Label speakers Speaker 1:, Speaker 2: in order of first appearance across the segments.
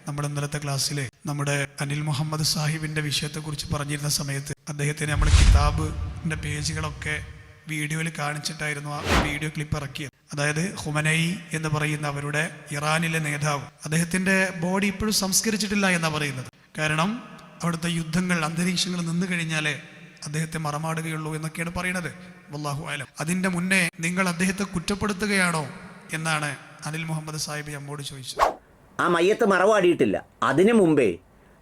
Speaker 1: നമ്മുടെ ഇന്നലത്തെ ക്ലാസ്സിൽ നമ്മുടെ അനിൽ മുഹമ്മദ് സാഹിബിന്റെ വിഷയത്തെക്കുറിച്ച് പറഞ്ഞിരുന്ന സമയത്ത് അദ്ദേഹത്തിന് നമ്മൾ കിതാബിന്റെ പേജുകളൊക്കെ വീഡിയോയിൽ കാണിച്ചിട്ടായിരുന്നു ആ വീഡിയോ ക്ലിപ്പ് ഇറക്കിയത്. അതായത് ഖുമനൈ എന്ന് പറയുന്ന അവരുടെ ഇറാനിലെ നേതാവ്, അദ്ദേഹത്തിന്റെ ബോഡി ഇപ്പോഴും സംസ്കരിച്ചിട്ടില്ല എന്നാണ് പറയുന്നത്. കാരണം അവിടുത്തെ യുദ്ധങ്ങൾ, അന്തരീക്ഷങ്ങൾ നിന്നു കഴിഞ്ഞാലേ അദ്ദേഹത്തെ മറമാടുകയുള്ളൂ എന്നൊക്കെയാണ് പറയുന്നത്. വല്ലാഹു അലം. അതിന്റെ മുന്നേ നിങ്ങൾ അദ്ദേഹത്തെ കുറ്റപ്പെടുത്തുകയാണോ എന്നാണ് അനിൽ മുഹമ്മദ് സാഹിബ് നമ്മോട് ചോദിച്ചത്.
Speaker 2: ആ മയ്യത്ത് മറവാടിയിട്ടില്ല. അതിനു മുമ്പേ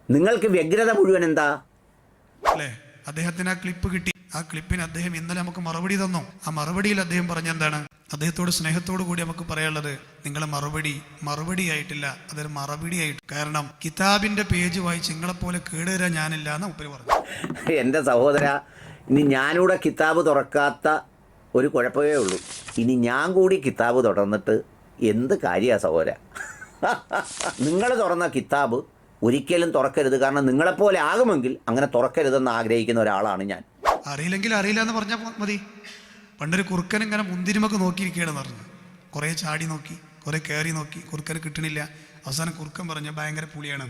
Speaker 2: നിങ്ങൾക്ക് വ്യഗ്രത മുഴുവൻ എന്താ
Speaker 1: അല്ലേ? അദ്ദേഹത്തിന് ആ ക്ലിപ്പ് കിട്ടി. ആ ക്ലിപ്പിന് അദ്ദേഹം ഇന്നലെ നമുക്ക് മറുപടി തന്നു. ആ മറുപടിയിൽ അദ്ദേഹം പറഞ്ഞെന്താണ്? അദ്ദേഹത്തോട് സ്നേഹത്തോടു കൂടി നമുക്ക് പറയാനുള്ളത്, നിങ്ങളെ മറുപടി ആയിട്ടില്ല, അതൊരു മറുപടിയായിട്ട്. കാരണം കിതാബിന്റെ പേജ് വായിച്ച് നിങ്ങളെപ്പോലെ കേടുവരാൻ ഞാനില്ല എന്ന് ഉപ്പര് പറഞ്ഞു.
Speaker 2: എൻ്റെ സഹോദര, ഇനി ഞാനിവിടെ കിതാബ് തുറക്കാത്ത ഒരു കുഴപ്പമേ ഉള്ളൂ. ഇനി ഞാൻ കൂടി കിതാബ് തുറന്നിട്ട് എന്ത് കാര്യമാണ് സഹോദര? നിങ്ങൾ തുറന്ന കിതാബ് ഒരിക്കലും തുറക്കരുത്. കാരണം നിങ്ങളെപ്പോലെ ആകുമെങ്കിൽ അങ്ങനെ തുറക്കരുതെന്ന് ആഗ്രഹിക്കുന്ന ഒരാളാണ് ഞാൻ.
Speaker 1: അറിയില്ലെങ്കിൽ അറിയില്ല എന്ന് പറഞ്ഞാൽ മതി. പണ്ടൊരു കുറുക്കൻ ഇങ്ങനെ മുന്തിരിമൊക്കെ നോക്കിയിരിക്കുകയാണെന്ന് പറഞ്ഞു. കുറേ ചാടി നോക്കി, കുറേ കയറി നോക്കി, കുറുക്കന് കിട്ടണില്ല. അവസാനം കുറുക്കൻ പറഞ്ഞ ഭയങ്കര പുളിയാണ്.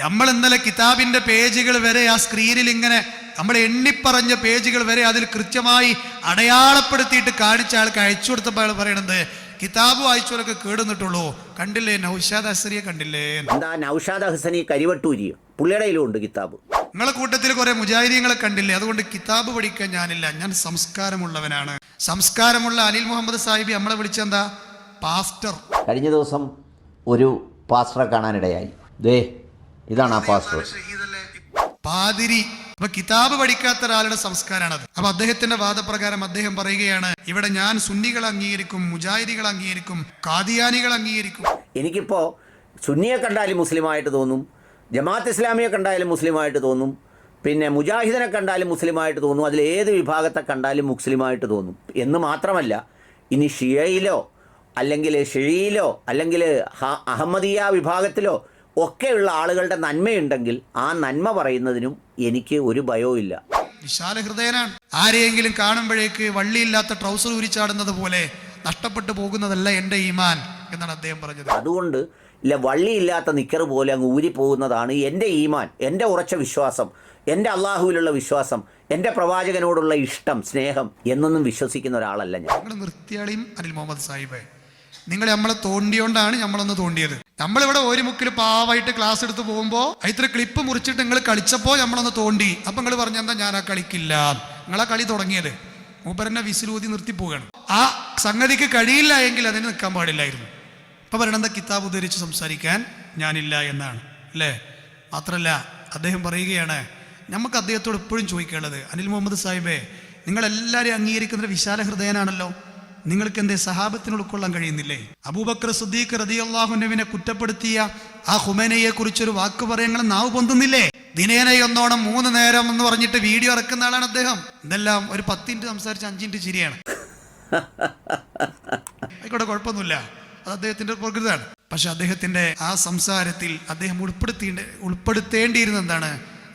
Speaker 1: നമ്മൾ ഇന്നലെ കിതാബിന്റെ പേജുകൾ വരെ ആ സ്ക്രീനിൽ ഇങ്ങനെ നമ്മൾ എണ്ണിപ്പറഞ്ഞ പേജുകൾ വരെ അതിൽ കൃത്യമായി അടയാളപ്പെടുത്തിയിട്ട് കാണിച്ച ആൾക്ക് അയച്ചു കൊടുത്തപ്പോൾ അയാൾ പറയണത്, കിതാബ് വായിച്ചവരൊക്കെ കേടുന്നിട്ടുള്ളൂ. കണ്ടില്ലേ നൗഷാദ് ഹസനിയെ കണ്ടില്ലേ?
Speaker 2: എന്താ നൗഷാദ് ഹസനി കരിവട്ടൂരിയോ? പുള്ളിയുടെ ഉണ്ട് കിതാബ്.
Speaker 1: നിങ്ങളെ കൂട്ടത്തിൽ കുറെ മുജാഹിദീങ്ങളെ കണ്ടില്ലേ? അതുകൊണ്ട് കിതാബ് പഠിക്കാൻ ഞാനില്ല, ഞാൻ സംസ്കാരമുള്ളവനാണ്. സംസ്കാരമുള്ള അനിൽ മുഹമ്മദ് സാഹിബ് നമ്മളെ വിളിച്ചെന്താ? പാസ്റ്റർ.
Speaker 2: കഴിഞ്ഞ ദിവസം ഒരു പാസ്റ്ററെ കാണാനിടയായി. ദേ ഇതാണ് ആ പാസ്റ്റർ,
Speaker 1: പാതിരി. അപ്പൊ കിതാബ് പഠിക്കാത്ത ഒരാളുടെ സംസ്കാരമാണത്. അപ്പൊ അദ്ദേഹത്തിന്റെ വാദപ്രകാരം അദ്ദേഹം പറയുകയാണ്, ഇവിടെ ഞാൻ സുന്നികൾ അംഗീകരിക്കും, മുജാഹിദികൾ അംഗീകരിക്കും, ഖാദിയാനികൾ അംഗീകരിക്കും.
Speaker 2: എനിക്കിപ്പോ സുന്നിയെ കണ്ടാലും മുസ്ലിമായിട്ട് തോന്നും, ജമാഅത്ത് ഇസ്ലാമിയെ കണ്ടാലും മുസ്ലിമായിട്ട് തോന്നും, പിന്നെ മുജാഹിദിനെ കണ്ടാലും മുസ്ലിമായിട്ട് തോന്നും, അതിൽ ഏത് വിഭാഗത്തെ കണ്ടാലും മുസ്ലിമായിട്ട് തോന്നും. എന്ന് മാത്രമല്ല, ഇനി ഷിയയിലോ അല്ലെങ്കിൽ ഷിയിലോ അല്ലെങ്കിൽ അഹമ്മദിയ വിഭാഗത്തിലോ ഒക്കെയുള്ള ആളുകളുടെ നന്മയുണ്ടെങ്കിൽ ആ നന്മ പറയുന്നതിനും എനിക്ക് ഒരു ഭയവും ഇല്ല.
Speaker 1: വിശാല ഹൃദയനാണ്. ആരെയെങ്കിലും കാണുമ്പോഴേക്ക് വള്ളിയില്ലാത്ത ട്രൗസർ ഉരിച്ചാടുന്നത് പോലെ നഷ്ടപ്പെട്ടു പോകുന്നതല്ല എൻ്റെ ഈമാൻ എന്നാണ് അദ്ദേഹം പറഞ്ഞത്.
Speaker 2: അതുകൊണ്ട് ഇല്ല, വള്ളിയില്ലാത്ത നിക്കറ് പോലെ അങ്ങ് ഊരിപ്പോകുന്നതാണ് എൻ്റെ ഈമാൻ, എൻ്റെ ഉറച്ച വിശ്വാസം, എൻ്റെ അള്ളാഹുവിലുള്ള വിശ്വാസം, എൻ്റെ പ്രവാചകനോടുള്ള ഇഷ്ടം, സ്നേഹം എന്നൊന്നും വിശ്വസിക്കുന്ന ഒരാളല്ല ഞാൻ.
Speaker 1: നിങ്ങൾ നിർത്തിയാളിയും അനിൽ മുഹമ്മദ് സാഹിബ്, നിങ്ങൾ നമ്മളെ തോണ്ടിയോണ്ടാണ് നമ്മളൊന്ന് തോണ്ടിയത്. നമ്മളിവിടെ ഒരു മുക്കിൽ പാവായിട്ട് ക്ലാസ് എടുത്ത് പോകുമ്പോൾ ഇത്ര ക്ലിപ്പ് മുറിച്ചിട്ട് നിങ്ങൾ കളിച്ചപ്പോൾ നമ്മളൊന്ന് തോണ്ടി. അപ്പൊ നിങ്ങൾ പറഞ്ഞെന്താ ഞാൻ ആ കളിക്കില്ല, നിങ്ങളാ കളി തുടങ്ങിയത്. മൂപ്പരനെ വിസിലൂതി നിർത്തിപ്പോവുകയാണ്. ആ സംഗതിക്ക് കഴിയില്ല എങ്കിൽ അതിന് നിൽക്കാൻ പാടില്ലായിരുന്നു. അപ്പൊ പറയണെന്താ കിതാബ് ഉദ്ധരിച്ച് സംസാരിക്കാൻ ഞാനില്ല എന്നാണ് അല്ലേ? മാത്രല്ല അദ്ദേഹം പറയുകയാണ്, നമുക്ക് അദ്ദേഹത്തോട് എപ്പോഴും ചോദിക്കേണ്ടത്, അനിൽ മുഹമ്മദ് സാഹിബേ, നിങ്ങളെല്ലാവരെയും അംഗീകരിക്കുന്ന വിശാല ഹൃദയനാണല്ലോ, നിങ്ങൾക്ക് എന്തേ സഹാബത്തിന് ഉൾക്കൊള്ളാൻ കഴിയുന്നില്ലേ? അബൂബക്കർ സിദ്ദീഖ് റളിയല്ലാഹു അൻഹുവിനെ കുറ്റപ്പെടുത്തിയ ആ ഖുമൈനിയെ കുറിച്ചൊരു വാക്ക് പറയാൻ നാവ് പൊന്തുന്നില്ലേ? ദിനേനയൊന്നോണം 3 നേരം എന്ന് പറഞ്ഞിട്ട് വീഡിയോ ഇറക്കുന്ന ആളാണ് അദ്ദേഹം. ഇതെല്ലാം ഒരു 10 മിനിറ്റ് സംസാരിച്ച് 5 മിനിറ്റ് ശരിയാണ്. ആയിക്കോട്ടെ, കുഴപ്പമൊന്നുമില്ല, അത് അദ്ദേഹത്തിന്റെ പ്രകൃതിയാണ്. പക്ഷെ അദ്ദേഹത്തിന്റെ ആ സംസാരത്തിൽ അദ്ദേഹം ഉൾപ്പെടുത്തേണ്ടിയിരുന്ന എന്താണ്?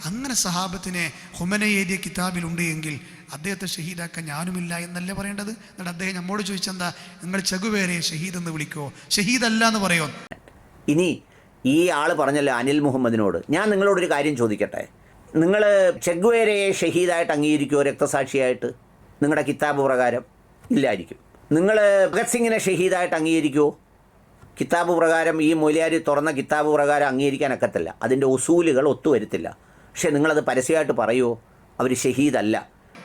Speaker 1: അങ്ങനെ സഹാബത്തിനെ ഖുമൈനി എഴുതിയ കിതാബിലുണ്ട് എങ്കിൽ അദ്ദേഹത്തെ ഷഹീദാക്കാൻ ഞാനുമില്ല എന്നല്ലേ പറയേണ്ടത്? എന്നിട്ട് അദ്ദേഹം നമ്മോട് ചോദിച്ചെന്താ, നിങ്ങൾ ചെഗുവേരയെ ഷഹീദ് എന്ന് വിളിക്കോ, ഷഹീദല്ല എന്ന് പറയോ?
Speaker 2: ഇനി ഈ ആൾ പറഞ്ഞല്ലോ അനിൽ മുഹമ്മദിനോട്, ഞാൻ നിങ്ങളോടൊരു കാര്യം ചോദിക്കട്ടെ. നിങ്ങൾ ചെഗുവേരയെ ഷഹീദായിട്ട് അംഗീകരിക്കുമോ? രക്തസാക്ഷിയായിട്ട് നിങ്ങളുടെ കിതാബ് പ്രകാരം ഇല്ലായിരിക്കും. നിങ്ങൾ ഭഗത് സിംഗിനെ ഷഹീദായിട്ട് അംഗീകരിക്കുമോ? കിതാബ് പ്രകാരം, ഈ മൊലിയാരി തുറന്ന കിതാബ് പ്രകാരം അംഗീകരിക്കാനൊക്കത്തില്ല. അതിൻ്റെ ഉസൂലുകൾ ഒത്തുവരുത്തില്ല. പക്ഷെ നിങ്ങളത് പരസ്യമായിട്ട് പറയുമോ അവർ ഷഹീദല്ല?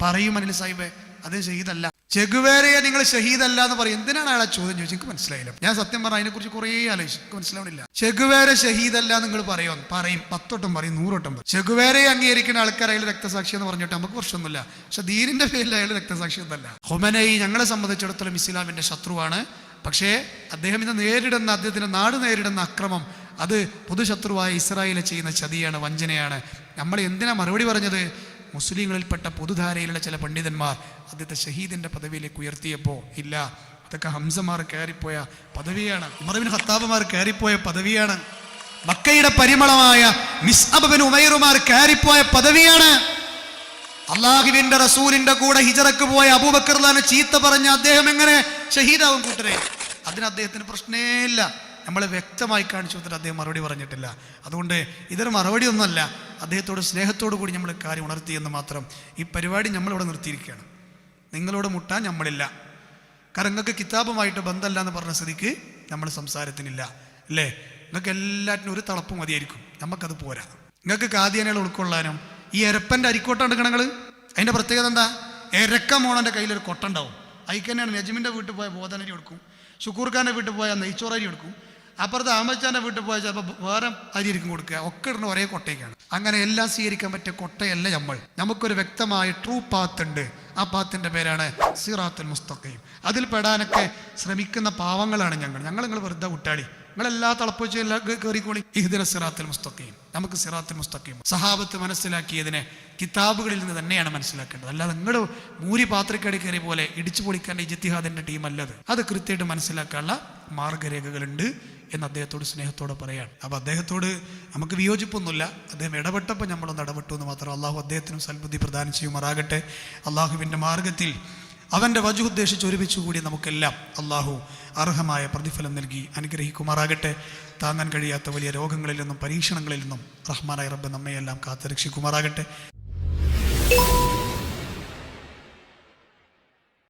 Speaker 1: പറയും അനിൽ സാഹിബേ, അത് ഷഹീദല്ല. ചെഗുവേരയെ നിങ്ങൾ ഷഹീദല്ല എന്ന് പറയും. എന്തിനാണ് അയാളെ ചോദ്യം ചോദിച്ചു? എനിക്ക് മനസ്സിലായില്ല. ഞാൻ സത്യം പറഞ്ഞ അതിനെക്കുറിച്ച് കുറേ ആലോചിച്ചു, മനസ്സിലാവണില്ല. ചെഗുവേര ഷഹീദല്ല നിങ്ങൾ പറയും, 10 വട്ടം പറയും, 100 വട്ടം പറയും. ചെഗുവേരയെ അംഗീകരിക്കുന്ന ആൾക്കാർ അയാൾ രക്തസാക്ഷി എന്ന് പറഞ്ഞിട്ട് നമുക്ക് പ്രശ്നമൊന്നുമില്ല. പക്ഷെ ദീനിന്റെ പേരിൽ അയാൾ രക്തസാക്ഷി ഒന്നല്ല. ഖുമൈനി ഞങ്ങളെ സംബന്ധിച്ചിടത്തോളം ഇസ്ലാമിന്റെ ശത്രുവാണ്. പക്ഷേ അദ്ദേഹം ഇന്ന് അദ്ദേഹത്തിന്റെ നാട് നേരിടുന്ന അക്രമം അത് പൊതുശത്രുവായ ഇസ്രായേലിനെ ചെയ്യുന്ന ചതിയാണ്, വഞ്ചനയാണ്. നമ്മൾ എന്തിനാ മറുപടി പറഞ്ഞത്? മുസ്ലിങ്ങളിൽപ്പെട്ട പൊതുധാരയിലുള്ള ചില പണ്ഡിതന്മാർ അദ്ദേഹത്തെ ഷഹീദിന്റെ പദവിയിലേക്ക് ഉയർത്തിയപ്പോൾ ഇല്ല, അതൊക്കെ ഹംസമാർ കയറിപ്പോയ പദവിയാണ്, ഉമർ ഇബ്നു ഖത്താബുമാർ കയറിപ്പോയ പദവിയാണ്, മക്കയുടെ പരിമളമായ മിസ്അബ് ബിൻ ഉമൈറുമാർ കയറിപ്പോയ പദവിയാണ്. അള്ളാഹുവിന്റെ റസൂലിന്റെ കൂടെ ഹിജറക്ക് പോയ അബൂബക്കർ റളിയല്ലാഹു ചീത്ത പറഞ്ഞ അദ്ദേഹം എങ്ങനെ ഷഹീദാവും കൂട്ടരെ? അതിന് അദ്ദേഹത്തിന് പ്രശ്നമേ ഇല്ല. നമ്മളെ വ്യക്തമായി കാണിച്ചു കൊടുത്തിട്ട് അദ്ദേഹം മറുപടി പറഞ്ഞിട്ടില്ല. അതുകൊണ്ട് ഇതൊരു മറുപടി ഒന്നുമല്ല, അദ്ദേഹത്തോട് സ്നേഹത്തോടു കൂടി നമ്മൾ കാര്യം ഉണർത്തിയെന്ന് മാത്രം. ഈ പരിപാടി നമ്മളിവിടെ നിർത്തിയിരിക്കുകയാണ്. നിങ്ങളോട് മുട്ടാൻ നമ്മളില്ല. കാരണം നിങ്ങൾക്ക് കിതാബുമായിട്ട് ബന്ധമല്ല എന്ന് പറഞ്ഞ സ്ഥിതിക്ക് നമ്മൾ സംസാരത്തിനില്ല അല്ലേ? നിങ്ങൾക്ക് എല്ലാറ്റിനും ഒരു തളപ്പ് മതിയായിരിക്കും, നമുക്കത് പോരാ. നിങ്ങൾക്ക് കാദിയാനികൾ ഉൾക്കൊള്ളാനും ഈ എരപ്പൻ്റെ അരിക്കോട്ട എടുക്കണങ്ങൾ, അതിൻ്റെ പ്രത്യേകത എന്താ? എരക്ക മോണൻ്റെ കയ്യിലൊരു കൊട്ട ഉണ്ടാവും. അതിൽ തന്നെയാണ് നജ്മിൻ്റെ വീട്ടിൽ പോയ ബോധനരി എടുക്കും, ഷുക്കൂർ ഖാൻ്റെ വീട്ടിൽ പോയാൽ നെയ്ച്ചോറരി എടുക്കും, അപ്പുറത്ത് അഹമ്മദ് ഖാൻ്റെ വീട്ടിൽ പോയാൽ ചിലപ്പോൾ വേറെ അരി ആയിരിക്കും കൊടുക്കുക. ഒക്കെ ഇടുന്ന ഒരേ കൊട്ടയ്ക്കാണ്. അങ്ങനെ എല്ലാം സ്വീകരിക്കാൻ പറ്റിയ കൊട്ടയല്ല നമ്മൾ. നമുക്കൊരു വ്യക്തമായ ട്രൂ പാത്ത് ഉണ്ട്. ആ പാത്തിൻ്റെ പേരാണ് സിറാത്തുൽ മുസ്തഖീം. അതിൽ പെടാനൊക്കെ ശ്രമിക്കുന്ന പാവങ്ങളാണ് നിങ്ങൾ വെറുതെ വിട്ടാളി. നിങ്ങളെല്ലാ തിളപ്പിച്ച് എല്ലാം കയറിക്കോളി. ഇഹ്ദിന സിറാത്തുൽ മുസ്തഖീം. നമുക്ക് സിറാത്തുൽ മുസ്തഖീം സഹാബത്ത് മനസ്സിലാക്കിയതിനെ കിതാബുകളിൽ നിന്ന് തന്നെയാണ് മനസ്സിലാക്കേണ്ടത്. അല്ലാതെ നിങ്ങൾ മൂരി പാത്രക്കടി കയറി പോലെ ഇടിച്ചു പൊളിക്കേണ്ട ഇജ്തിഹാദിന്റെ ടീം അല്ലത്. അത് കൃത്യമായിട്ട് മനസ്സിലാക്കാനുള്ള മാർഗരേഖകളുണ്ട് എന്ന് അദ്ദേഹത്തോട് സ്നേഹത്തോടെ പറയാണ്. അപ്പോൾ അദ്ദേഹത്തോട് നമുക്ക് വിയോജിപ്പൊന്നുമില്ല. അദ്ദേഹം ഇടപെട്ടപ്പോൾ നമ്മളൊന്ന് ഇടപെട്ടു എന്ന് മാത്രം. അള്ളാഹു അദ്ദേഹത്തിനും സൽബുദ്ധി പ്രദാനം ചെയ്യുമാറാകട്ടെ. അള്ളാഹുവിൻ്റെ മാർഗത്തിൽ അവൻ്റെ വജു ഉദ്ദേശിച്ച് ഒരുമിച്ച് കൂടി നമുക്കെല്ലാം അള്ളാഹു അർഹമായ പ്രതിഫലം നൽകി അനുഗ്രഹിക്കുമാറാകട്ടെ. താങ്ങാൻ കഴിയാത്ത വലിയ രോഗങ്ങളിൽ നിന്നും പരീക്ഷണങ്ങളിൽ നിന്നും റഹ്മാനായ റബ്ബ് നമ്മയെല്ലാം കാത്തുരക്ഷിക്കുമാറാകട്ടെ.